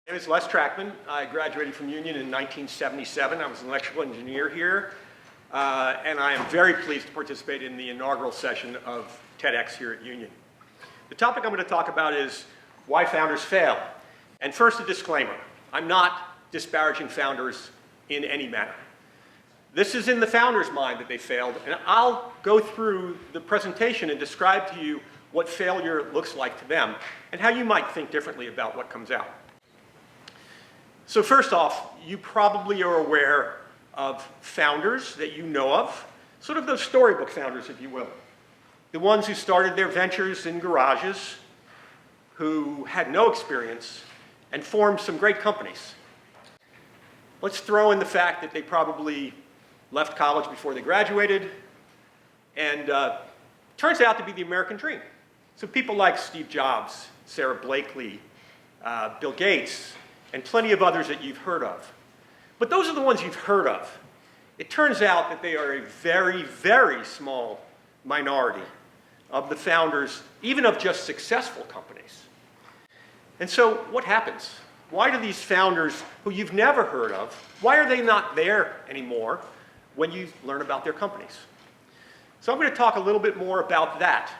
My name is Trachtman. I graduated from Union in 1977. I was an electrical engineer here, and I am very pleased to participate in the inaugural session of TEDx here at Union. The topic I'm going to talk about is why founders fail. And first, a disclaimer. I'm not disparaging founders in any manner. This is in the founder's mind that they failed, and I'll go through the presentation and describe to you what failure looks like to them and how you might think differently about what comes out. So first off, you probably are aware of founders that you know of, sort of those storybook founders, if you will. The ones who started their ventures in garages, who had no experience, and formed some great companies. Let's throw in the fact that they probably left college before they graduated, and turns out to be the American dream. So people like Steve Jobs, Sarah Blakely, Bill Gates, and plenty of others that you've heard of. But those are the ones you've heard of. It turns out that they are a very, very small minority of the founders, even of just successful companies. And so what happens? Why do these founders, who you've never heard of, why are they not there anymore when you learn about their companies? So I'm going to talk a little bit more about that.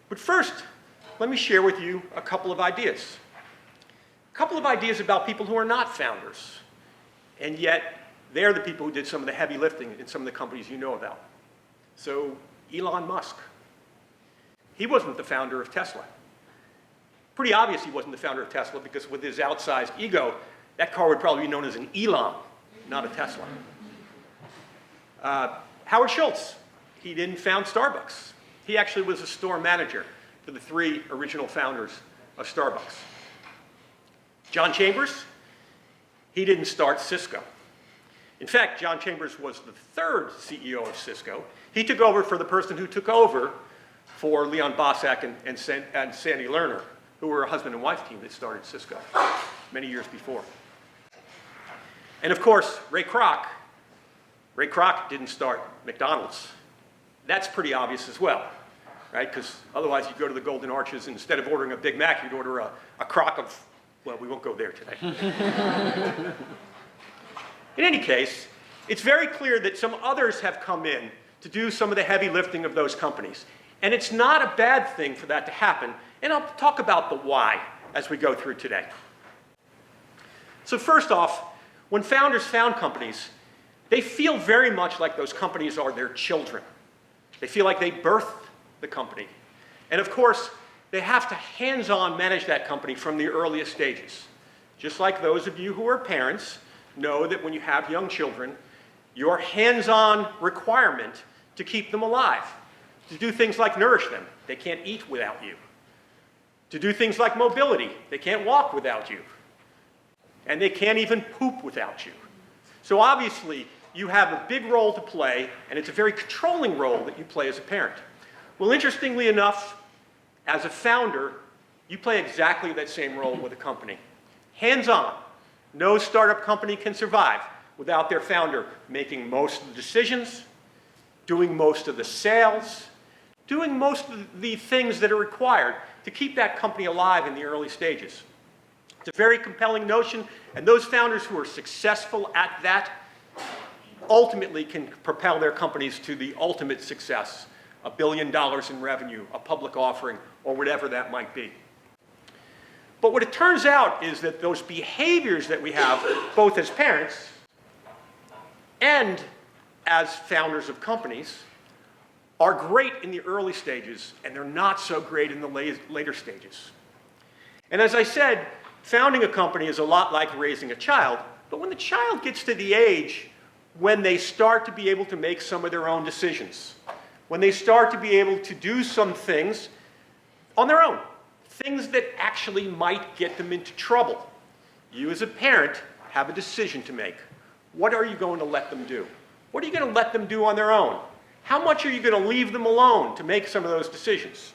But first, let me share with you a couple of ideas. A couple of ideas about people who are not founders, and yet they're the people who did some of the heavy lifting in some of the companies you know about. So Elon Musk. He wasn't the founder of Tesla. Pretty obvious he wasn't the founder of Tesla because with his outsized ego, that car would probably be known as an Elon, not a Tesla. Howard Schultz. He didn't found Starbucks. He actually was a store manager for the three original founders of Starbucks. John Chambers, he didn't start Cisco. In fact, John Chambers was the third CEO of Cisco. He took over for the person who took over for Leon Bossack and Sandy Lerner, who were a husband and wife team that started Cisco many years before. And of course, Ray Kroc. Ray Kroc didn't start McDonald's. That's pretty obvious as well, right? Because otherwise you'd go to the Golden Arches and instead of ordering a Big Mac, you'd order a crock of, well, we won't go there today. In any case, it's very clear that some others have come in to do some of the heavy lifting of those companies. And it's not a bad thing for that to happen. And I'll talk about the why as we go through today. So first off, when founders found companies, they feel very much like those companies are their children. They feel like they birthed the company. And of course, they have to hands-on manage that company from the earliest stages. Just like those of you who are parents know that when you have young children, your hands-on requirement to keep them alive, to do things like nourish them. They can't eat without you. To do things like mobility. They can't walk without you. And they can't even poop without you. So obviously, you have a big role to play, and it's a very controlling role that you play as a parent. Well, interestingly enough, as a founder, you play exactly that same role with a company. Hands-on. No startup company can survive without their founder making most of the decisions, doing most of the sales, doing most of the things that are required to keep that company alive in the early stages. It's a very compelling notion, and those founders who are successful at that ultimately can propel their companies to the ultimate success, $1 billion in revenue, a public offering, or whatever that might be. But what it turns out is that those behaviors that we have, both as parents and as founders of companies, are great in the early stages, and they're not so great in the later stages. And as I said, founding a company is a lot like raising a child, but when the child gets to the age when they start to be able to make some of their own decisions, when they start to be able to do some things on their own, things that actually might get them into trouble. You as a parent have a decision to make. What are you going to let them do? What are you going to let them do on their own? How much are you going to leave them alone to make some of those decisions?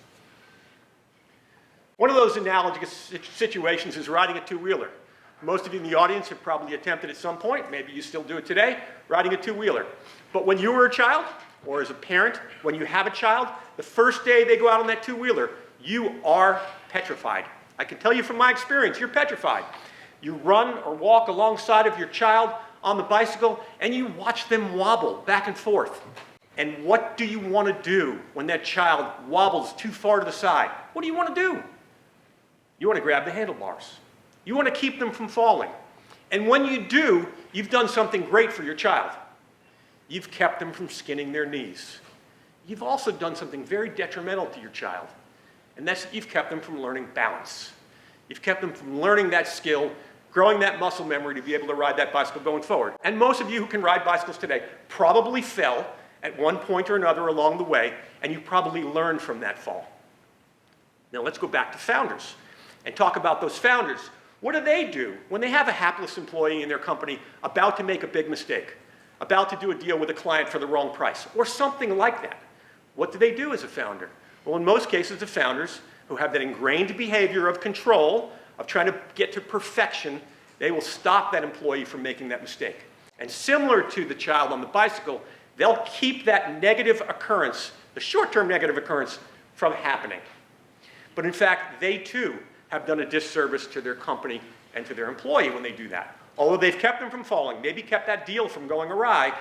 One of those analogous situations is riding a two-wheeler. Most of you in the audience have probably attempted at some point, maybe you still do it today, riding a two-wheeler. But when you were a child, or as a parent, when you have a child, the first day they go out on that two-wheeler, you are petrified. I can tell you from my experience, you're petrified. You run or walk alongside of your child on the bicycle and you watch them wobble back and forth. And what do you want to do when that child wobbles too far to the side? What do you want to do? You want to grab the handlebars. You want to keep them from falling. And when you do, you've done something great for your child. You've kept them from skinning their knees. You've also done something very detrimental to your child, and that's that you've kept them from learning balance. You've kept them from learning that skill, growing that muscle memory to be able to ride that bicycle going forward. And most of you who can ride bicycles today probably fell at one point or another along the way, and you probably learned from that fall. Now let's go back to founders and talk about those founders. What do they do when they have a hapless employee in their company about to make a big mistake, about to do a deal with a client for the wrong price, or something like that? What do they do as a founder? Well, in most cases, the founders who have that ingrained behavior of control, of trying to get to perfection, they will stop that employee from making that mistake. And similar to the child on the bicycle, they'll keep that negative occurrence, the short-term negative occurrence, from happening. But in fact, they too have done a disservice to their company and to their employee when they do that. Although they've kept them from falling, maybe kept that deal from going awry,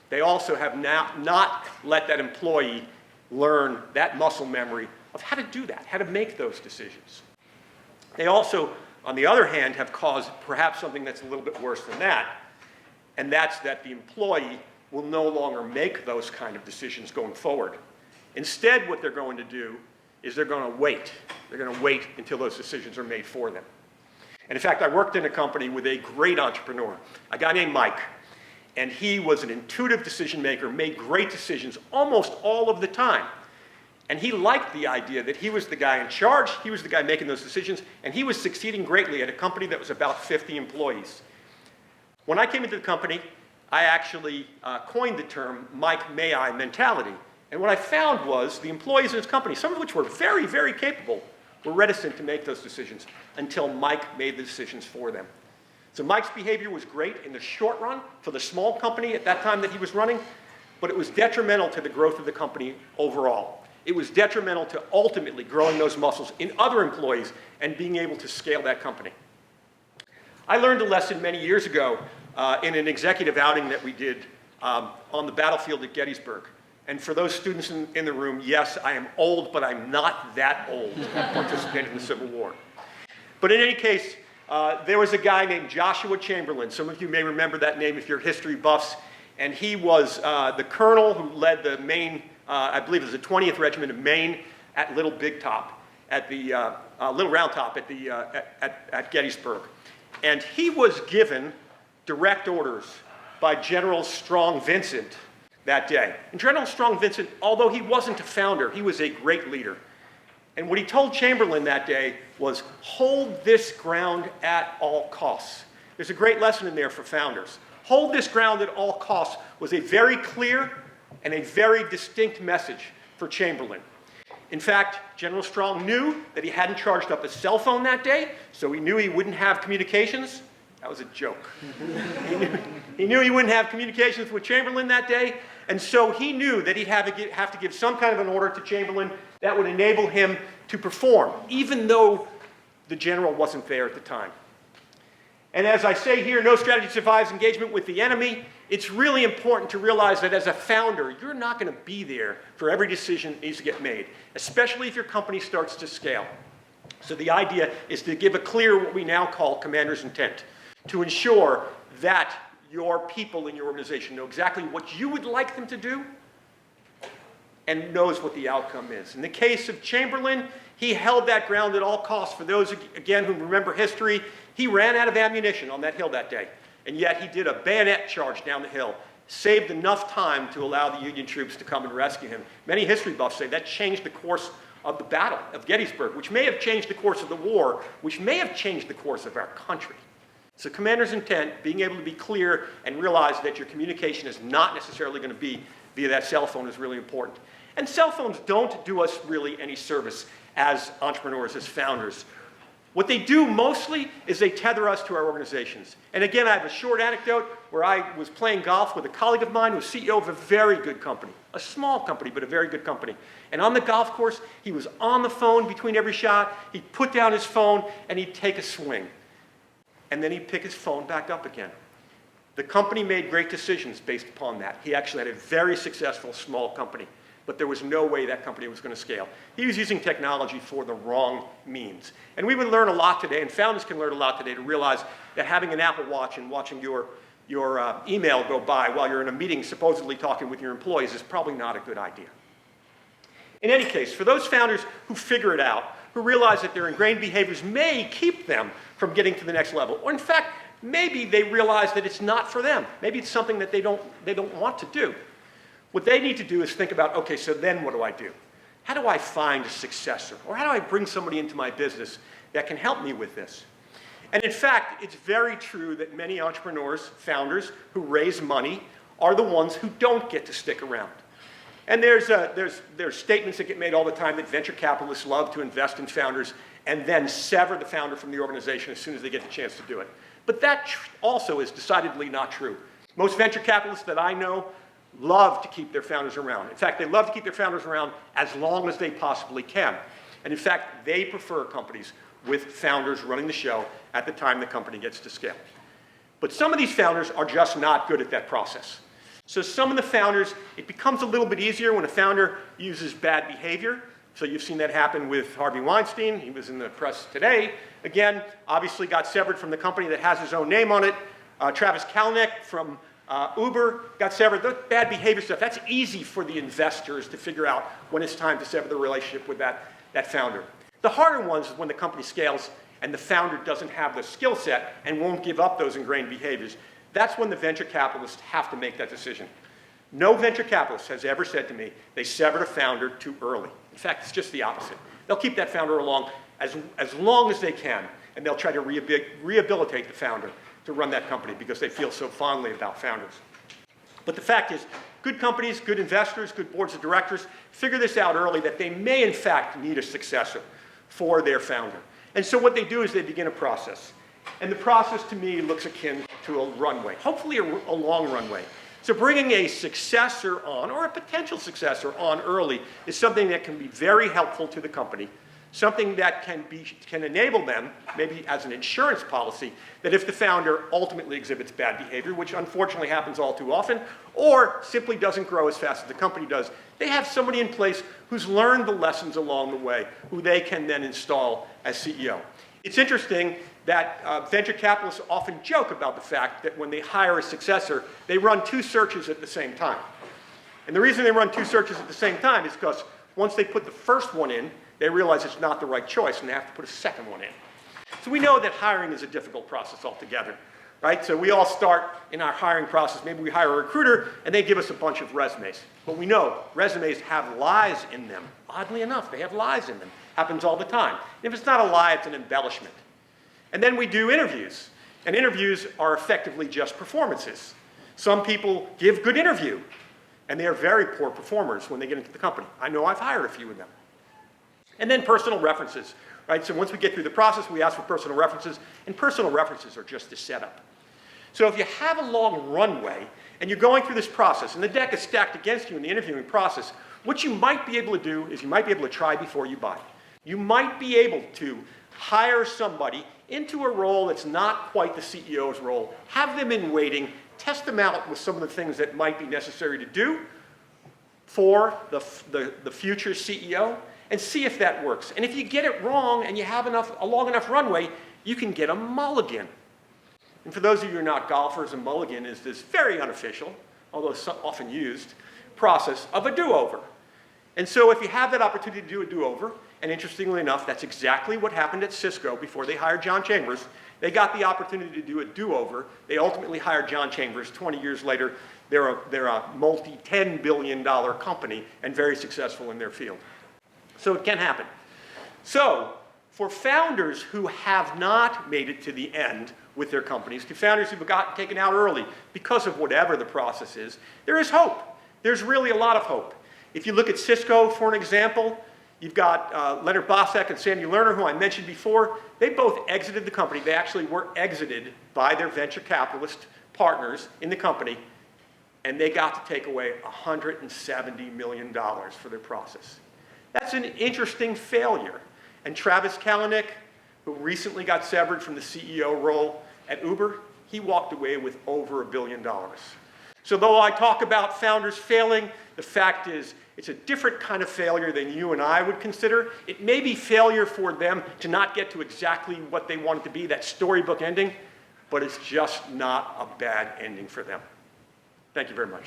they also have not let that employee learn that muscle memory of how to do that, how to make those decisions. They also, on the other hand, have caused perhaps something that's a little bit worse than that, and that's that the employee will no longer make those kind of decisions going forward. Instead, what they're going to do is they're going to wait. They're going to wait until those decisions are made for them. And in fact, I worked in a company with a great entrepreneur, a guy named Mike. And he was an intuitive decision maker, made great decisions almost all of the time. And he liked the idea that he was the guy in charge, he was the guy making those decisions, and he was succeeding greatly at a company that was about 50 employees. When I came into the company, I actually coined the term Mike May I mentality. And what I found was the employees in his company, some of which were very, very capable, were reticent to make those decisions until Mike made the decisions for them. So Mike's behavior was great in the short run for the small company at that time that he was running, but it was detrimental to the growth of the company overall. It was detrimental to ultimately growing those muscles in other employees and being able to scale that company. I learned a lesson many years ago in an executive outing that we did on the battlefield at Gettysburg. And for those students in the room, yes, I am old, but I'm not that old to have participated in the Civil War. But in any case, there was a guy named Joshua Chamberlain. Some of you may remember that name if you're history buffs. And he was the colonel who led the Maine, I believe it was the 20th Regiment of Maine at Little Big Top, at the Little Round Top at Gettysburg. And he was given direct orders by General Strong Vincent that day. And General Strong Vincent, although he wasn't a founder, he was a great leader. And what he told Chamberlain that day was, hold this ground at all costs. There's a great lesson in there for founders. Hold this ground at all costs was a very clear and a very distinct message for Chamberlain. In fact, General Strong knew that he hadn't charged up his cell phone that day, so he knew he wouldn't have communications. That was a joke. He knew he wouldn't have communications with Chamberlain that day, and so he knew that he'd have to give some kind of an order to Chamberlain that would enable him to perform, even though the general wasn't there at the time. And as I say here, no strategy survives engagement with the enemy. It's really important to realize that as a founder, you're not going to be there for every decision that needs to get made, especially if your company starts to scale. So the idea is to give a clear, what we now call commander's intent, to ensure that your people in your organization know exactly what you would like them to do and knows what the outcome is. In the case of Chamberlain, he held that ground at all costs. For those, again, who remember history, he ran out of ammunition on that hill that day, and yet he did a bayonet charge down the hill, saved enough time to allow the Union troops to come and rescue him. Many history buffs say that changed the course of the Battle of Gettysburg, which may have changed the course of the war, which may have changed the course of our country. So commander's intent, being able to be clear and realize that your communication is not necessarily going to be via that cell phone is really important. And cell phones don't do us really any service as entrepreneurs, as founders. What they do mostly is they tether us to our organizations. And again, I have a short anecdote where I was playing golf with a colleague of mine who was CEO of a very good company, a small company, but a very good company. And on the golf course, he was on the phone between every shot. He'd put down his phone and he'd take a swing. and then he'd pick his phone back up again. The company made great decisions based upon that. He actually had a very successful small company, but there was no way that company was going to scale. He was using technology for the wrong means. And we would learn a lot today, and founders can learn a lot today to realize that having an Apple Watch and watching your email go by while you're in a meeting supposedly talking with your employees is probably not a good idea. In any case, for those founders who figure it out, who realize that their ingrained behaviors may keep them from getting to the next level, or in fact, maybe they realize that it's not for them. Maybe it's something that they don't want to do. What they need to do is think about, okay, so then what do I do? How do I find a successor? Or how do I bring somebody into my business that can help me with this? And in fact, it's very true that many entrepreneurs, founders who raise money are the ones who don't get to stick around. And there's statements that get made all the time that venture capitalists love to invest in founders and then sever the founder from the organization as soon as they get the chance to do it. But that also is decidedly not true. Most venture capitalists that I know love to keep their founders around. In fact, they love to keep their founders around as long as they possibly can. And in fact, they prefer companies with founders running the show at the time the company gets to scale. But some of these founders are just not good at that process. So some of the founders, it becomes a little bit easier when a founder uses bad behavior. So you've seen that happen with Harvey Weinstein. He was in the press today. Again, obviously got severed from the company that has his own name on it. Travis Kalanick from Uber got severed. The bad behavior stuff, that's easy for the investors to figure out when it's time to sever the relationship with that founder. The harder ones is when the company scales and the founder doesn't have the skill set and won't give up those ingrained behaviors. That's when the venture capitalists have to make that decision. No venture capitalist has ever said to me they severed a founder too early. In fact, it's just the opposite. They'll keep that founder along as long as they can, and they'll try to rehabilitate the founder to run that company because they feel so fondly about founders. But the fact is, good companies, good investors, good boards of directors figure this out early that they may in fact need a successor for their founder. And so what they do is they begin a process. And the process to me looks akin to a runway, hopefully a long runway. So bringing a successor on, or a potential successor on early, is something that can be very helpful to the company, something that can enable them, maybe as an insurance policy, that if the founder ultimately exhibits bad behavior, which unfortunately happens all too often, or simply doesn't grow as fast as the company does, they have somebody in place who's learned the lessons along the way, who they can then install as CEO. It's interesting that venture capitalists often joke about the fact that when they hire a successor, they run two searches at the same time. And the reason they run two searches at the same time is because once they put the first one in, they realize it's not the right choice and they have to put a second one in. So we know that hiring is a difficult process altogether, right? So we all start in our hiring process, maybe we hire a recruiter and they give us a bunch of resumes. But we know resumes have lies in them. Oddly enough, they have lies in them. Happens all the time. And if it's not a lie, it's an embellishment. And then we do interviews. And interviews are effectively just performances. Some people give good interview, and they are very poor performers when they get into the company. I know I've hired a few of them. And then personal references, right? So once we get through the process, we ask for personal references, and personal references are just a setup. So if you have a long runway, and you're going through this process, and the deck is stacked against you in the interviewing process, what you might be able to do is you might be able to try before you buy. You might be able to hire somebody into a role that's not quite the CEO's role, have them in waiting, test them out with some of the things that might be necessary to do for the future CEO, and see if that works. And if you get it wrong and you have a long enough runway, you can get a mulligan. And for those of you who are not golfers, a mulligan is this very unofficial, although often used, process of a do-over. And so if you have that opportunity to do a do-over, and interestingly enough, that's exactly what happened at Cisco before they hired John Chambers. They got the opportunity to do a do-over. They ultimately hired John Chambers. 20 years later, they're a multi-$10 billion company and very successful in their field. So it can happen. So for founders who have not made it to the end with their companies, to founders who've gotten taken out early because of whatever the process is, there is hope. There's really a lot of hope. If you look at Cisco, for an example, you've got Leonard Bossack and Sandy Lerner, who I mentioned before. They both exited the company. They actually were exited by their venture capitalist partners in the company, and they got to take away $170 million for their process. That's an interesting failure. And Travis Kalanick, who recently got severed from the CEO role at Uber, he walked away with over $1 billion. So though I talk about founders failing, the fact is it's a different kind of failure than you and I would consider. It may be failure for them to not get to exactly what they want it to be, that storybook ending, but it's just not a bad ending for them. Thank you very much.